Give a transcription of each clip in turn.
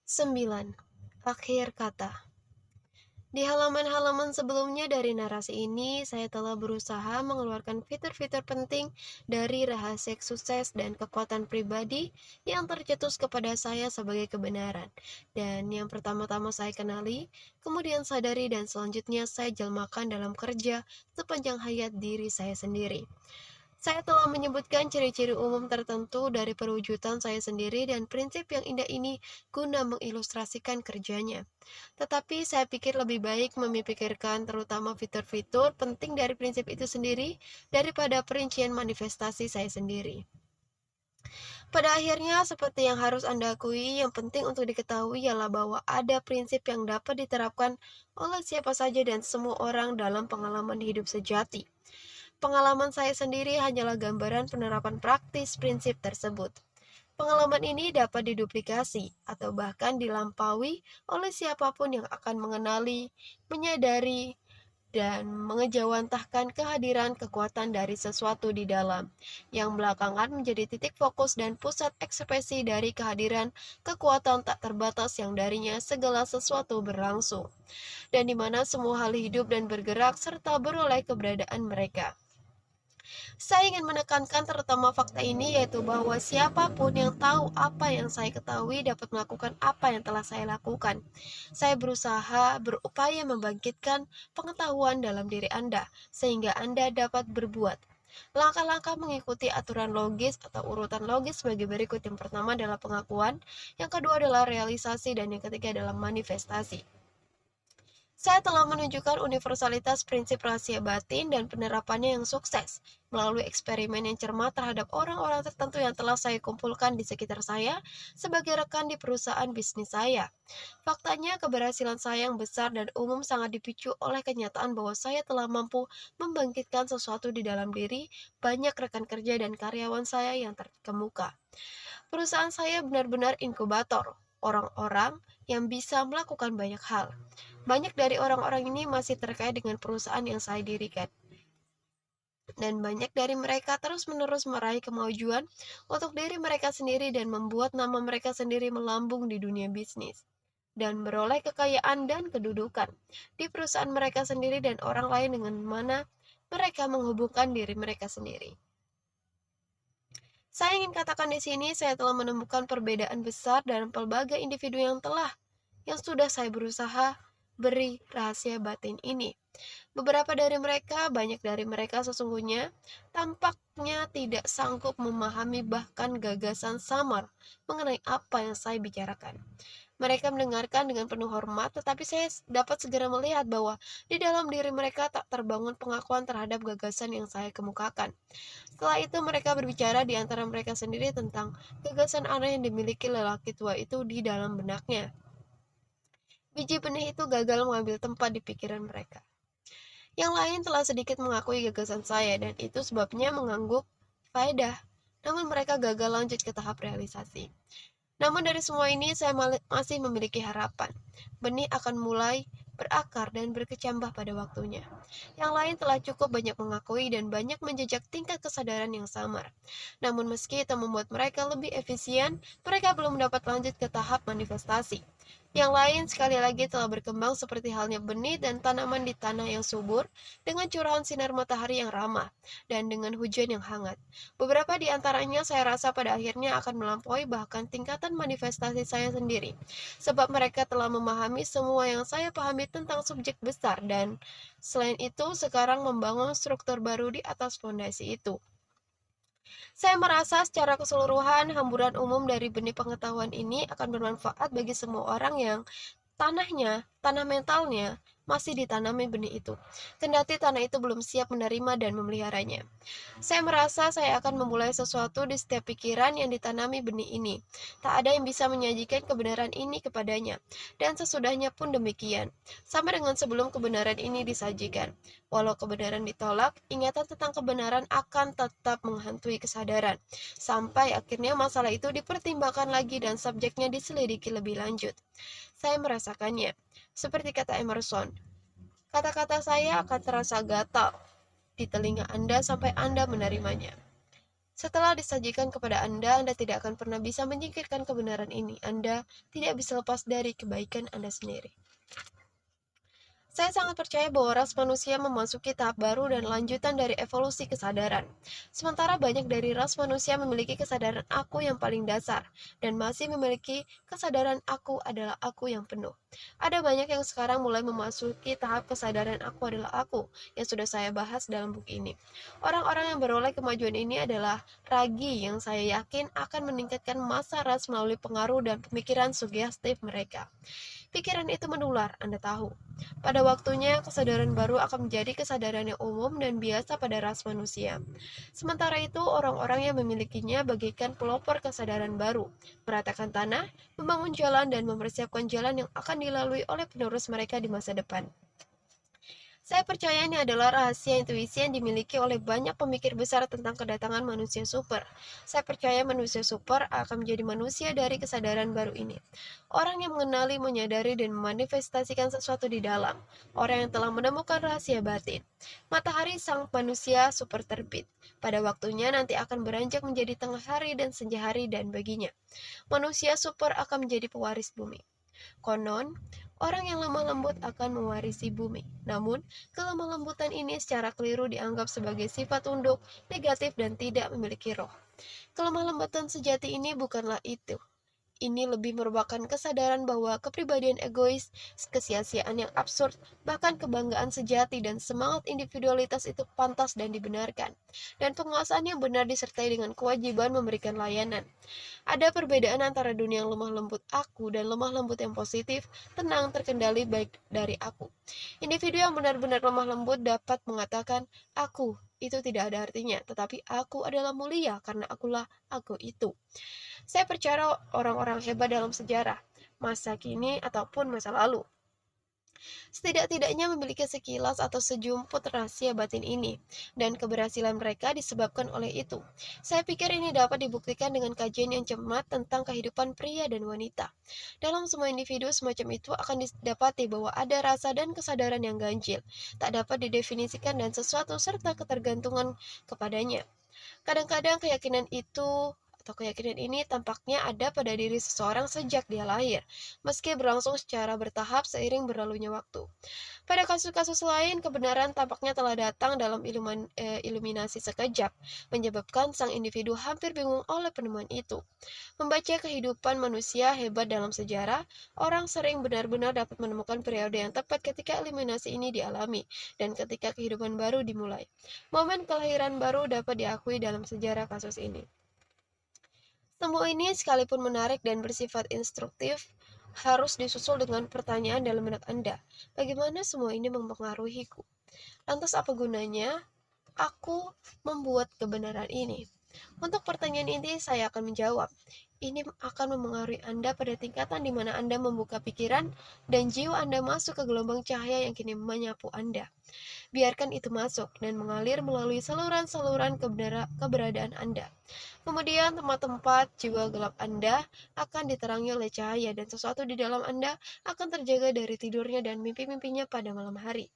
9. Akhir kata. Di halaman-halaman sebelumnya dari narasi ini, saya telah berusaha mengeluarkan fitur-fitur penting dari rahasia sukses dan kekuatan pribadi yang tercetus kepada saya sebagai kebenaran. Dan yang pertama-tama saya kenali, kemudian sadari dan selanjutnya saya jelmakan dalam kerja sepanjang hayat diri saya sendiri. Saya telah menyebutkan ciri-ciri umum tertentu dari perwujudan saya sendiri dan prinsip yang indah ini guna mengilustrasikan kerjanya. Tetapi saya pikir lebih baik memikirkan terutama fitur-fitur penting dari prinsip itu sendiri daripada perincian manifestasi saya sendiri. Pada akhirnya, seperti yang harus Anda akui, yang penting untuk diketahui ialah bahwa ada prinsip yang dapat diterapkan oleh siapa saja dan semua orang dalam pengalaman hidup sejati. Pengalaman saya sendiri hanyalah gambaran penerapan praktis prinsip tersebut. Pengalaman ini dapat diduplikasi atau bahkan dilampaui oleh siapapun yang akan mengenali, menyadari, dan mengejawantahkan kehadiran kekuatan dari sesuatu di dalam, yang belakangan menjadi titik fokus dan pusat ekspresi dari kehadiran kekuatan tak terbatas yang darinya segala sesuatu berlangsung, dan di mana semua hal hidup dan bergerak serta beroleh keberadaan mereka. Saya ingin menekankan terutama fakta ini, yaitu bahwa siapapun yang tahu apa yang saya ketahui dapat melakukan apa yang telah saya lakukan. Saya berupaya membangkitkan pengetahuan dalam diri Anda, sehingga Anda dapat berbuat. Langkah-langkah mengikuti aturan logis atau urutan logis sebagai berikut. Yang pertama adalah pengakuan, yang kedua adalah realisasi, dan yang ketiga adalah manifestasi. Saya telah menunjukkan universalitas prinsip rahasia batin dan penerapannya yang sukses melalui eksperimen yang cermat terhadap orang-orang tertentu yang telah saya kumpulkan di sekitar saya sebagai rekan di perusahaan bisnis saya. Faktanya, keberhasilan saya yang besar dan umum sangat dipicu oleh kenyataan bahwa saya telah mampu membangkitkan sesuatu di dalam diri banyak rekan kerja dan karyawan saya yang terkemuka. Perusahaan saya benar-benar inkubator, orang-orang yang bisa melakukan banyak hal. Banyak dari orang-orang ini masih terkait dengan perusahaan yang saya dirikan. Dan banyak dari mereka terus-menerus meraih kemajuan untuk diri mereka sendiri dan membuat nama mereka sendiri melambung di dunia bisnis. Dan beroleh kekayaan dan kedudukan di perusahaan mereka sendiri dan orang lain dengan mana mereka menghubungkan diri mereka sendiri. Saya ingin katakan di sini, saya telah menemukan perbedaan besar dalam pelbagai individu yang sudah saya berusaha beri rahasia batin ini. Banyak dari mereka sesungguhnya tampaknya tidak sanggup memahami bahkan gagasan samar mengenai apa yang saya bicarakan. Mereka mendengarkan dengan penuh hormat, tetapi saya dapat segera melihat bahwa di dalam diri mereka tak terbangun pengakuan terhadap gagasan yang saya kemukakan. Setelah itu mereka berbicara di antara mereka sendiri tentang gagasan aneh yang dimiliki lelaki tua itu di dalam benaknya. Biji benih itu gagal mengambil tempat di pikiran mereka. Yang lain telah sedikit mengakui gagasan saya, dan itu sebabnya mengangguk faedah. Namun mereka gagal lanjut ke tahap realisasi. Namun dari semua ini saya masih memiliki harapan. Benih akan mulai berakar dan berkecambah pada waktunya. Yang lain telah cukup banyak mengakui dan banyak menjejak tingkat kesadaran yang samar. Namun meski itu membuat mereka lebih efisien, mereka belum dapat lanjut ke tahap manifestasi. Yang lain sekali lagi telah berkembang seperti halnya benih dan tanaman di tanah yang subur, dengan curahan sinar matahari yang ramah, dan dengan hujan yang hangat. Beberapa di antaranya saya rasa pada akhirnya akan melampaui bahkan tingkatan manifestasi saya sendiri, sebab mereka telah memahami semua yang saya pahami tentang subjek besar dan selain itu sekarang membangun struktur baru di atas fondasi itu. Saya merasa secara keseluruhan hamburan umum dari benih pengetahuan ini akan bermanfaat bagi semua orang yang tanah mentalnya masih ditanami benih itu, kendati tanah itu belum siap menerima dan memeliharanya. Saya merasa saya akan memulai sesuatu di setiap pikiran yang ditanami benih ini. Tak ada yang bisa menyajikan kebenaran ini kepadanya, dan sesudahnya pun demikian, sama dengan sebelum kebenaran ini disajikan. Walau kebenaran ditolak, ingatan tentang kebenaran akan tetap menghantui kesadaran, sampai akhirnya masalah itu dipertimbangkan lagi dan subjeknya diselidiki lebih lanjut. Saya merasakannya, seperti kata Emerson, kata-kata saya akan terasa gatal di telinga Anda sampai Anda menerimanya. Setelah disajikan kepada Anda tidak akan pernah bisa menyingkirkan kebenaran ini. Anda tidak bisa lepas dari kebaikan Anda sendiri. Saya sangat percaya bahwa ras manusia memasuki tahap baru dan lanjutan dari evolusi kesadaran. Sementara banyak dari ras manusia memiliki kesadaran aku yang paling dasar, dan masih memiliki kesadaran aku adalah aku yang penuh. Ada banyak yang sekarang mulai memasuki tahap kesadaran aku adalah aku, yang sudah saya bahas dalam buku ini. Orang-orang yang beroleh kemajuan ini adalah ragi yang saya yakin akan meningkatkan massa ras melalui pengaruh dan pemikiran sugestif mereka. Pikiran itu menular, Anda tahu. Pada waktunya, kesadaran baru akan menjadi kesadaran yang umum dan biasa pada ras manusia. Sementara itu, orang-orang yang memilikinya bagaikan pelopor kesadaran baru, meratakan tanah, membangun jalan, dan mempersiapkan jalan yang akan dilalui oleh penerus mereka di masa depan. Saya percaya ini adalah rahasia intuisi yang dimiliki oleh banyak pemikir besar tentang kedatangan manusia super. Saya percaya manusia super akan menjadi manusia dari kesadaran baru ini. Orang yang mengenali, menyadari, dan memanifestasikan sesuatu di dalam. Orang yang telah menemukan rahasia batin. Matahari sang manusia super terbit. Pada waktunya nanti akan beranjak menjadi tengah hari dan senja hari dan baginya. Manusia super akan menjadi pewaris bumi. Konon, orang yang lemah lembut akan mewarisi bumi. Namun, kelemah lembutan ini secara keliru dianggap sebagai sifat tunduk, negatif, dan tidak memiliki roh. Kelemah lembutan sejati ini bukanlah itu. Ini lebih merupakan kesadaran bahwa kepribadian egois, kesia-siaan yang absurd, bahkan kebanggaan sejati dan semangat individualitas itu pantas dan dibenarkan. Dan penguasaan yang benar disertai dengan kewajiban memberikan layanan. Ada perbedaan antara dunia yang lemah lembut aku dan lemah lembut yang positif, tenang, terkendali baik dari aku. Individu yang benar-benar lemah lembut dapat mengatakan, aku, itu tidak ada artinya, tetapi aku adalah mulia karena akulah aku itu. Saya percaya orang-orang hebat dalam sejarah, masa kini ataupun masa lalu, setidak-tidaknya memiliki sekilas atau sejumput rahasia batin ini, dan keberhasilan mereka disebabkan oleh itu. Saya pikir ini dapat dibuktikan dengan kajian yang cermat tentang kehidupan pria dan wanita. Dalam semua individu semacam itu akan didapati bahwa ada rasa dan kesadaran yang ganjil, tak dapat didefinisikan dan sesuatu serta ketergantungan kepadanya. Kadang-kadang keyakinan ini tampaknya ada pada diri seseorang sejak dia lahir, meski berlangsung secara bertahap seiring berlalunya waktu. Pada kasus-kasus lain, kebenaran tampaknya telah datang dalam iluminasi sekejap, menyebabkan sang individu hampir bingung oleh penemuan itu. Membaca kehidupan manusia hebat dalam sejarah, orang sering benar-benar dapat menemukan periode yang tepat ketika iluminasi ini dialami, dan ketika kehidupan baru dimulai. Momen kelahiran baru dapat diakui dalam sejarah kasus ini. Semua ini sekalipun menarik dan bersifat instruktif, harus disusul dengan pertanyaan dalam benak Anda. Bagaimana semua ini mempengaruhiku? Lantas apa gunanya aku membuat kebenaran ini? Untuk pertanyaan ini saya akan menjawab. Ini akan mempengaruhi Anda pada tingkatan di mana Anda membuka pikiran dan jiwa Anda masuk ke gelombang cahaya yang kini menyapu Anda. Biarkan itu masuk dan mengalir melalui saluran-saluran keberadaan Anda. Kemudian tempat-tempat jiwa gelap Anda akan diterangi oleh cahaya dan sesuatu di dalam Anda akan terjaga dari tidurnya dan mimpi-mimpinya pada malam hari.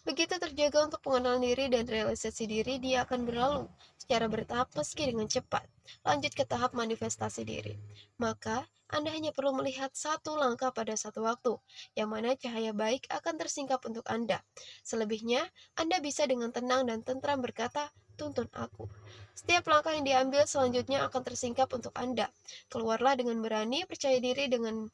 Begitu terjaga untuk pengenalan diri dan realisasi diri, dia akan berlalu secara bertahap meski dengan cepat. Lanjut ke tahap manifestasi diri. Maka, Anda hanya perlu melihat satu langkah pada satu waktu, yang mana cahaya baik akan tersingkap untuk Anda. Selebihnya, Anda bisa dengan tenang dan tentram berkata, tuntun aku. Setiap langkah yang diambil selanjutnya akan tersingkap untuk Anda. Keluarlah dengan berani, percaya diri dengan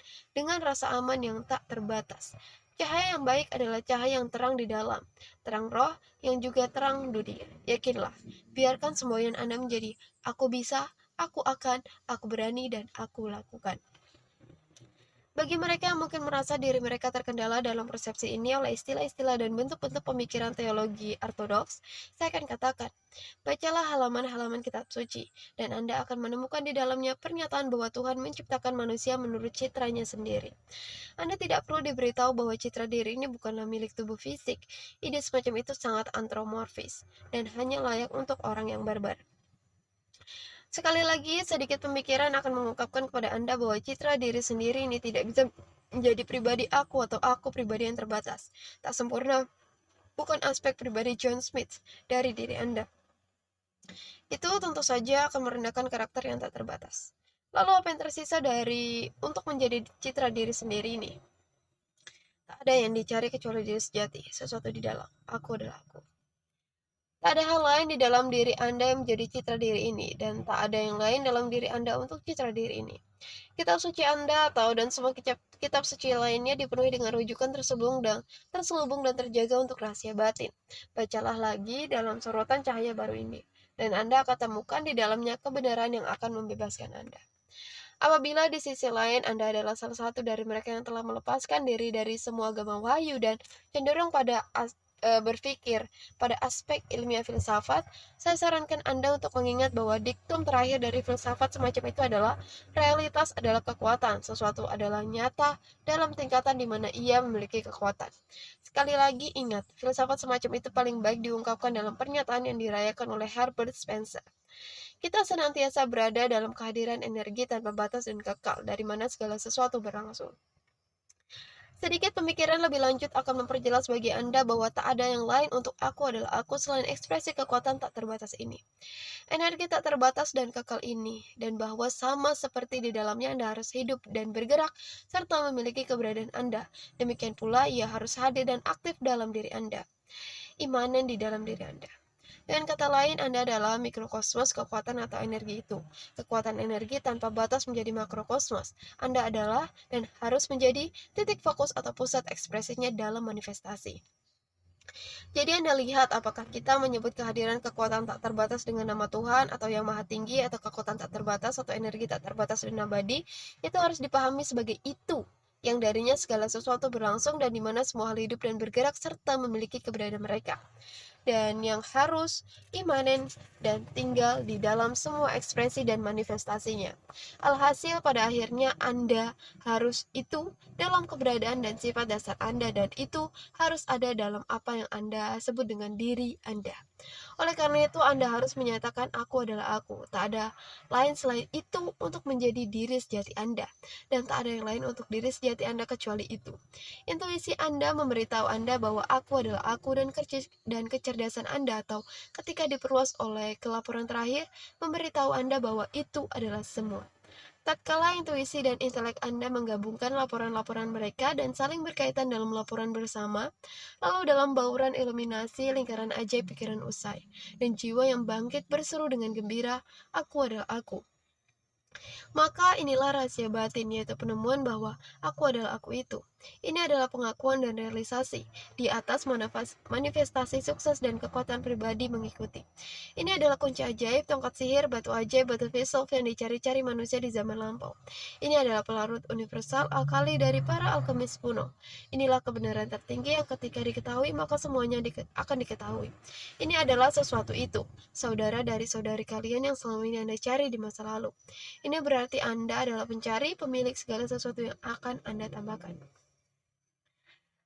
rasa aman yang tak terbatas. Cahaya yang baik adalah cahaya yang terang di dalam, terang roh yang juga terang dunia. Yakinlah, biarkan semboyan Anda menjadi, aku bisa, aku akan, aku berani, dan aku lakukan. Bagi mereka yang mungkin merasa diri mereka terkendala dalam persepsi ini oleh istilah-istilah dan bentuk-bentuk pemikiran teologi ortodoks, saya akan katakan, bacalah halaman-halaman kitab suci, dan Anda akan menemukan di dalamnya pernyataan bahwa Tuhan menciptakan manusia menurut citranya sendiri. Anda tidak perlu diberitahu bahwa citra diri ini bukanlah milik tubuh fisik. Ide semacam itu sangat antropomorfis, dan hanya layak untuk orang yang barbar. Sekali lagi, sedikit pemikiran akan mengungkapkan kepada Anda bahwa citra diri sendiri ini tidak bisa menjadi pribadi aku atau aku pribadi yang terbatas. Tak sempurna, bukan aspek pribadi John Smith dari diri Anda. Itu tentu saja akan merendahkan karakter yang tak terbatas. Lalu apa yang tersisa untuk menjadi citra diri sendiri ini? Tak ada yang dicari kecuali diri sejati, sesuatu di dalam. Aku adalah aku. Tak ada hal lain di dalam diri Anda yang menjadi citra diri ini, dan tak ada yang lain dalam diri Anda untuk citra diri ini. Kitab suci Anda atau dan semua kitab suci lainnya dipenuhi dengan rujukan terselubung dan terjaga untuk rahasia batin. Bacalah lagi dalam sorotan cahaya baru ini, dan Anda akan temukan di dalamnya kebenaran yang akan membebaskan Anda. Apabila di sisi lain Anda adalah salah satu dari mereka yang telah melepaskan diri dari semua agama wahyu dan cenderung berpikir pada aspek ilmiah filsafat, saya sarankan Anda untuk mengingat bahwa diktum terakhir dari filsafat semacam itu adalah realitas adalah kekuatan, sesuatu adalah nyata dalam tingkatan di mana ia memiliki kekuatan. Sekali lagi ingat, filsafat semacam itu paling baik diungkapkan dalam pernyataan yang dirayakan oleh Herbert Spencer. Kita senantiasa berada dalam kehadiran energi tanpa batas dan kekal, dari mana segala sesuatu berlangsung. Sedikit pemikiran lebih lanjut akan memperjelas bagi Anda bahwa tak ada yang lain untuk aku adalah aku selain ekspresi kekuatan tak terbatas ini. Energi tak terbatas dan kekal ini, dan bahwa sama seperti di dalamnya Anda harus hidup dan bergerak, serta memiliki keberadaan Anda. Demikian pula ia harus hadir dan aktif dalam diri Anda. Imanen di dalam diri Anda. Dengan kata lain, Anda adalah mikrokosmos kekuatan atau energi itu. Kekuatan energi tanpa batas menjadi makrokosmos. Anda adalah dan harus menjadi titik fokus atau pusat ekspresinya dalam manifestasi. Jadi Anda lihat apakah kita menyebut kehadiran kekuatan tak terbatas dengan nama Tuhan atau yang maha tinggi atau kekuatan tak terbatas atau energi tak terbatas dan abadi, itu harus dipahami sebagai itu yang darinya segala sesuatu berlangsung dan di mana semua hal hidup dan bergerak serta memiliki keberadaan mereka, dan yang harus imanen dan tinggal di dalam semua ekspresi dan manifestasinya. Alhasil pada akhirnya Anda harus itu dalam keberadaan dan sifat dasar Anda, dan itu harus ada dalam apa yang Anda sebut dengan diri Anda. Oleh karena itu, Anda harus menyatakan aku adalah aku. Tak ada lain selain itu untuk menjadi diri sejati Anda, dan tak ada yang lain untuk diri sejati Anda kecuali itu. Intuisi Anda memberitahu Anda bahwa aku adalah aku, dan kecerdasan Anda atau ketika diperluas oleh kelaporan terakhir memberitahu Anda bahwa itu adalah semua. Tatkala intuisi dan intelek Anda menggabungkan laporan-laporan mereka dan saling berkaitan dalam laporan bersama, lalu dalam bauran iluminasi lingkaran ajaib pikiran usai, dan jiwa yang bangkit berseru dengan gembira, aku adalah aku. Maka inilah rahasia batin, yaitu penemuan bahwa aku adalah aku itu. Ini adalah pengakuan dan realisasi di atas manifestasi sukses dan kekuatan pribadi mengikuti. Ini adalah kunci ajaib, tongkat sihir, batu ajaib, batu filsuf yang dicari-cari manusia di zaman lampau. Ini adalah pelarut universal alkali dari para alkemis kuno. Inilah kebenaran tertinggi yang ketika diketahui maka semuanya akan diketahui. Ini adalah sesuatu itu, saudara dari saudari kalian yang selama ini Anda cari di masa lalu. Ini berarti Anda adalah pencari, pemilik segala sesuatu yang akan Anda tambahkan.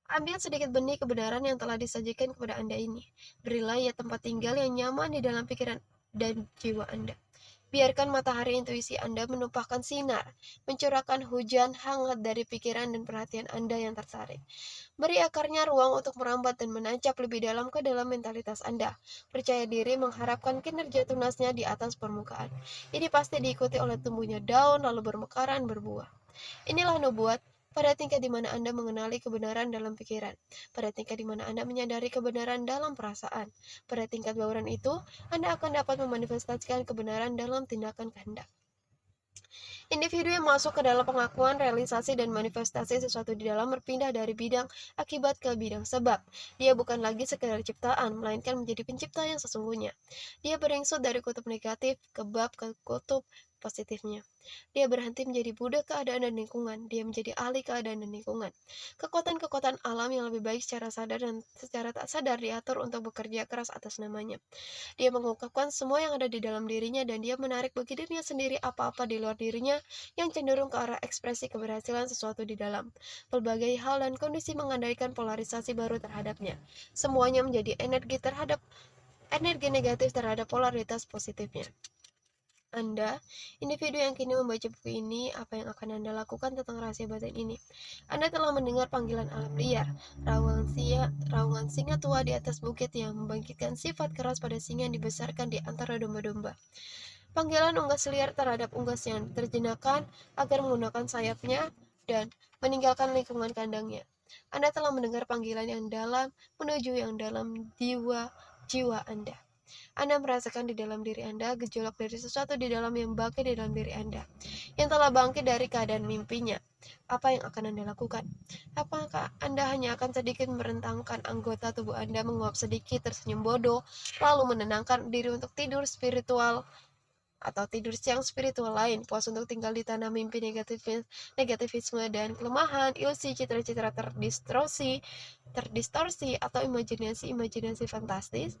Ambil sedikit benih kebenaran yang telah disajikan kepada Anda ini. Berilah ia tempat tinggal yang nyaman di dalam pikiran dan jiwa Anda. Biarkan matahari intuisi Anda menumpahkan sinar, mencurahkan hujan hangat dari pikiran dan perhatian Anda yang tertarik. Beri akarnya ruang untuk merambat dan menancap lebih dalam ke dalam mentalitas Anda. Percaya diri mengharapkan kinerja tunasnya di atas permukaan. Ini pasti diikuti oleh tumbuhnya daun lalu bermekaran berbuah. Inilah nubuat pada tingkat di mana Anda mengenali kebenaran dalam pikiran, pada tingkat di mana Anda menyadari kebenaran dalam perasaan. Pada tingkat bauran itu, Anda akan dapat memanifestasikan kebenaran dalam tindakan kehendak. Individu yang masuk ke dalam pengakuan, realisasi, dan manifestasi sesuatu di dalam berpindah dari bidang akibat ke bidang sebab. Dia bukan lagi sekedar ciptaan, melainkan menjadi pencipta yang sesungguhnya. Dia beringsut dari kutub negatif ke kutub positifnya. Dia berhenti menjadi budak keadaan dan lingkungan. Dia menjadi ahli keadaan dan lingkungan. Kekuatan-kekuatan alam yang lebih baik secara sadar dan secara tak sadar diatur untuk bekerja keras atas namanya. Dia mengungkapkan semua yang ada di dalam dirinya, dan dia menarik bagi dirinya sendiri apa-apa di luar dirinya yang cenderung ke arah ekspresi keberhasilan sesuatu di dalam. Berbagai hal dan kondisi mengandalkan polarisasi baru terhadapnya. Semuanya menjadi energi negatif terhadap polaritas positifnya. Anda, individu yang kini membaca buku ini, apa yang akan Anda lakukan tentang rahasia batin ini? Anda telah mendengar panggilan alam liar, raungan singa tua di atas bukit yang membangkitkan sifat keras pada singa yang dibesarkan di antara domba-domba. Panggilan unggas liar terhadap unggas yang terjinakkan agar menggunakan sayapnya dan meninggalkan lingkungan kandangnya. Anda telah mendengar panggilan yang dalam menuju yang dalam jiwa Anda. Anda merasakan di dalam diri Anda gejolak dari sesuatu di dalam yang bangkit di dalam diri Anda, yang telah bangkit dari keadaan mimpinya. Apa yang akan Anda lakukan? Apakah Anda hanya akan sedikit merentangkan anggota tubuh Anda, menguap sedikit, tersenyum bodoh, lalu menenangkan diri untuk tidur spiritual atau tidur siang spiritual lain, puas untuk tinggal di tanah mimpi negativisme dan kelemahan, ilusi, citra-citra terdistorsi atau imajinasi fantastis?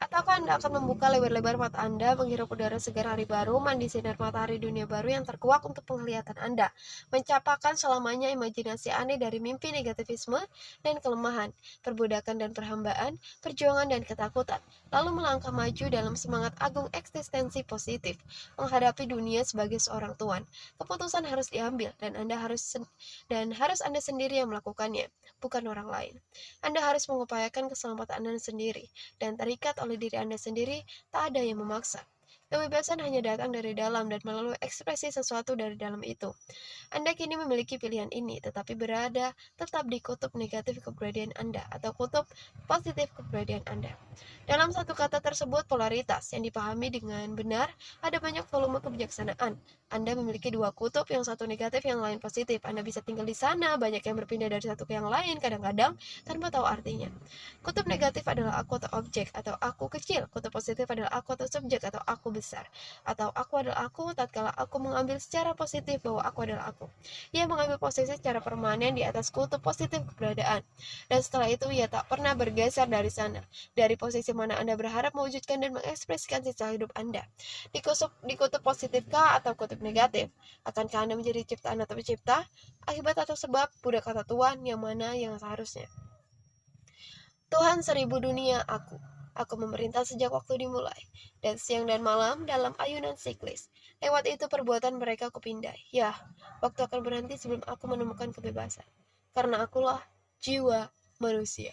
Ataukah Anda akan membuka lebar-lebar mata Anda, menghirup udara segar hari baru, mandi sinar matahari dunia baru yang terkuak untuk penglihatan Anda, mencapakan selamanya imajinasi aneh dari mimpi negativisme dan kelemahan, perbudakan dan perhambaan, perjuangan dan ketakutan, lalu melangkah maju dalam semangat agung eksistensi positif, menghadapi dunia sebagai seorang tuan. Keputusan harus diambil dan harus Anda sendiri yang melakukannya, bukan orang lain. Anda harus mengupayakan keselamatan Anda sendiri dan terikat oleh diri Anda sendiri, tak ada yang memaksa. Kebebasan hanya datang dari dalam dan melalui ekspresi sesuatu dari dalam itu. Anda kini memiliki pilihan ini, tetapi berada tetap di kutub negatif kepribadian Anda atau kutub positif kepribadian Anda. Dalam satu kata tersebut, polaritas yang dipahami dengan benar, ada banyak volume kebijaksanaan. Anda memiliki dua kutub, yang satu negatif, yang lain positif. Anda bisa tinggal di sana, banyak yang berpindah dari satu ke yang lain, kadang-kadang tanpa tahu artinya. Kutub negatif adalah aku atau objek, atau aku kecil. Kutub positif adalah aku atau subjek, atau aku besar. Atau aku adalah aku, tatkala aku mengambil secara positif bahwa aku adalah aku. Ia mengambil posisi secara permanen di atas kutub positif keberadaan. Dan setelah itu ia tak pernah bergeser dari sana. Dari posisi mana Anda berharap mewujudkan dan mengekspresikan sisa hidup Anda. Di kutub positifkah atau kutub negatif? Akankah Anda menjadi ciptaan atau pencipta? Akibat atau sebab? Budak kata Tuhan, yang mana yang seharusnya? Tuhan seribu dunia aku. Aku memerintah sejak waktu dimulai, dan siang dan malam dalam ayunan siklis. Lewat itu perbuatan mereka kupindai. Ya, waktu akan berhenti sebelum aku menemukan kebebasan. Karena akulah jiwa manusia.